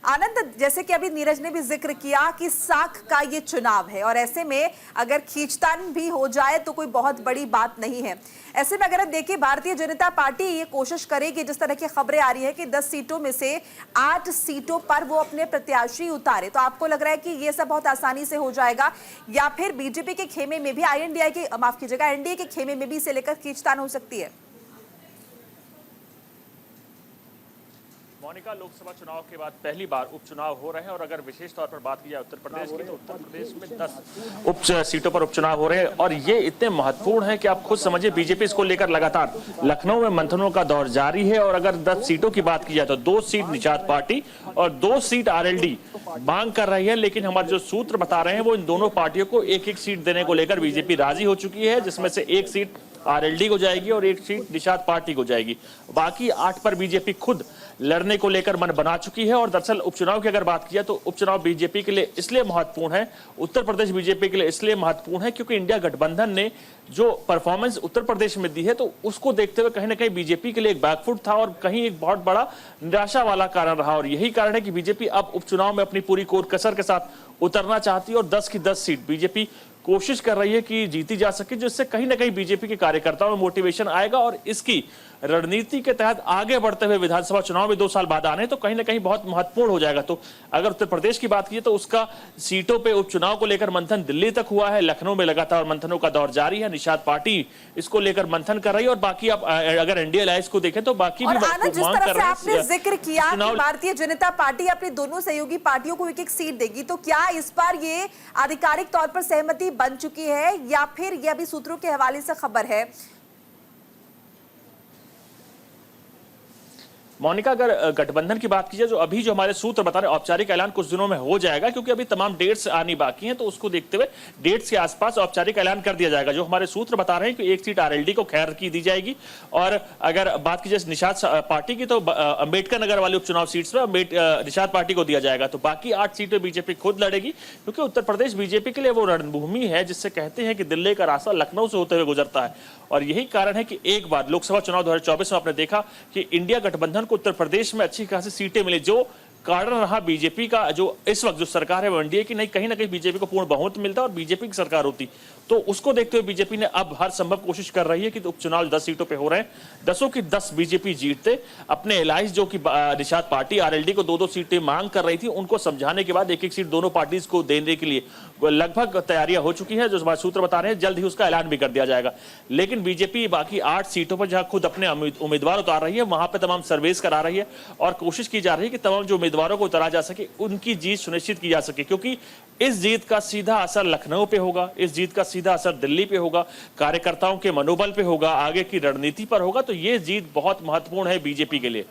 आनंद, जैसे कि अभी नीरज ने भी जिक्र किया कि साख का ये चुनाव है और ऐसे में अगर खींचतान भी हो जाए तो कोई बहुत बड़ी बात नहीं है। ऐसे में अगर आप देखिए, भारतीय जनता पार्टी ये कोशिश करेगी, जिस तरह की खबरें आ रही है कि 10 सीटों में से 8 सीटों पर वो अपने प्रत्याशी उतारे, तो आपको लग रहा है कि ये सब बहुत आसानी से हो जाएगा या फिर बीजेपी के खेमे में भी एनडीए के खेमे में भी इसे लेकर खींचतान हो सकती है? मोनिका, लोकसभा चुनाव के बाद पहली बार उपचुनाव हो रहे हैं और अगर विशेष तौर पर बात की जाए उत्तर प्रदेश की, तो उत्तर प्रदेश में 10 सीटों पर उपचुनाव हो रहे हैं और ये इतने महत्वपूर्ण है कि आप खुद समझिए, बीजेपी इसको लेकर लगातार लखनऊ में मंथनों का दौर जारी है। और अगर 10 सीटों की बात की जाए तो 2 सीट निषाद पार्टी और 2 सीट आरएलडी मांग कर रही है, लेकिन हमारे जो सूत्र बता रहे हैं वो इन दोनों पार्टियों को एक एक सीट देने को लेकर बीजेपी राजी हो चुकी है, जिसमें से 1 सीट आरएलडी को जाएगी और 1 सीट निषाद पार्टी को जाएगी। बाकी 8 पर बीजेपी खुद लड़ने को लेकर मन बना चुकी है। और दरअसल उपचुनाव की अगर बात की जाए तो उपचुनाव बीजेपी के लिए इसलिए महत्वपूर्ण है, उत्तर प्रदेश बीजेपी के लिए इसलिए महत्वपूर्ण है क्योंकि इंडिया गठबंधन ने जो परफॉर्मेंस उत्तर प्रदेश में दी है, तो उसको देखते हुए कहीं ना कहीं बीजेपी के लिए एक बैकफुट था और कहीं एक बहुत बड़ा निराशा वाला कारण रहा। और यही कारण है कि बीजेपी अब उपचुनाव में अपनी पूरी कोर कसर के साथ उतरना चाहती है और 10 की 10 सीट बीजेपी कोशिश कर रही है कि जीती जा सके, जिससे कहीं ना कहीं बीजेपी के कार्यकर्ताओं में मोटिवेशन आएगा और इसकी रणनीति के तहत आगे बढ़ते हुए विधानसभा चुनाव में 2 साल बाद आने तो कहीं ना कहीं बहुत महत्वपूर्ण हो जाएगा। तो अगर उत्तर प्रदेश की बात की तो उसका सीटों पे उपचुनाव को लेकर मंथन दिल्ली तक हुआ है, लखनऊ में लगातार मंथनों का दौर जारी है, निषाद पार्टी इसको लेकर मंथन कर रही है और बाकी आप अगर एनडीए अलायंस को देखें तो बाकी भी मांग कर रहे हैं। आपने जिक्र किया कि भारतीय जनता पार्टी अपनी दोनों सहयोगी पार्टियों को 1-1 सीट देगी, तो क्या इस बार ये आधिकारिक तौर पर सहमति बन चुकी है या फिर यह अभी सूत्रों के हवाले से खबर है? मोनिका, अगर गठबंधन की बात की जाए, जो अभी जो हमारे सूत्र बता रहे हैं, औपचारिक ऐलान कुछ दिनों में हो जाएगा क्योंकि अभी तमाम डेट्स आनी बाकी हैं, तो उसको देखते हुए डेट्स के आसपास औपचारिक ऐलान कर दिया जाएगा। जो हमारे सूत्र बता रहे हैं कि 1 सीट आरएलडी को खैर की दी जाएगी और अगर बात की जाए निषाद पार्टी की तो अंबेडकर नगर वाले उपचुनाव सीट्स पर निषाद पार्टी को दिया जाएगा। तो बाकी 8 सीटें बीजेपी खुद लड़ेगी क्योंकि उत्तर प्रदेश बीजेपी के लिए वो रणभूमि है जिससे कहते हैं कि दिल्ली का रास्ता लखनऊ से होते हुए गुजरता है। और यही कारण है कि एक बार लोकसभा चुनाव 2024 में आपने देखा कि इंडिया गठबंधन को उत्तर प्रदेश में अच्छी खासी सीटें मिली। जो कारण रहा बीजेपी का, जो इस वक्त जो सरकार है वो एनडीए की नहीं, कहीं ना कहीं बीजेपी को पूर्ण बहुमत मिलता और बीजेपी की सरकार होती, तो उसको देखते हुए बीजेपी ने अब हर संभव कोशिश कर रही है कि उपचुनाव 10 सीटों पे हो रहे हैं, 10 की 10 बीजेपी जीतते। अपने एलायंस जो कि निषाद पार्टी आरएलडी को 2-2 सीटें मांग कर रही थी, उनको समझाने के बाद 1-1 सीट दोनों पार्टीज को देने के लिए लगभग तैयारियां हो चुकी है। जो हमारे सूत्र बता रहे हैं जल्द ही उसका ऐलान भी कर दिया जाएगा। लेकिन बीजेपी बाकी 8 सीटों पर जहां खुद अपने उम्मीदवार उतार रही है, वहां पर तमाम सर्वेस करा रही है और कोशिश की जा रही है कि तमाम जो उम्मीदवारों को उतारा जा सके उनकी जीत सुनिश्चित की जा सके, क्योंकि इस जीत का सीधा असर लखनऊ पे होगा, इस जीत का सीधा असर दिल्ली पे होगा, कार्यकर्ताओं के मनोबल पे होगा, आगे की रणनीति पर होगा। तो ये जीत बहुत महत्वपूर्ण है बीजेपी के लिए।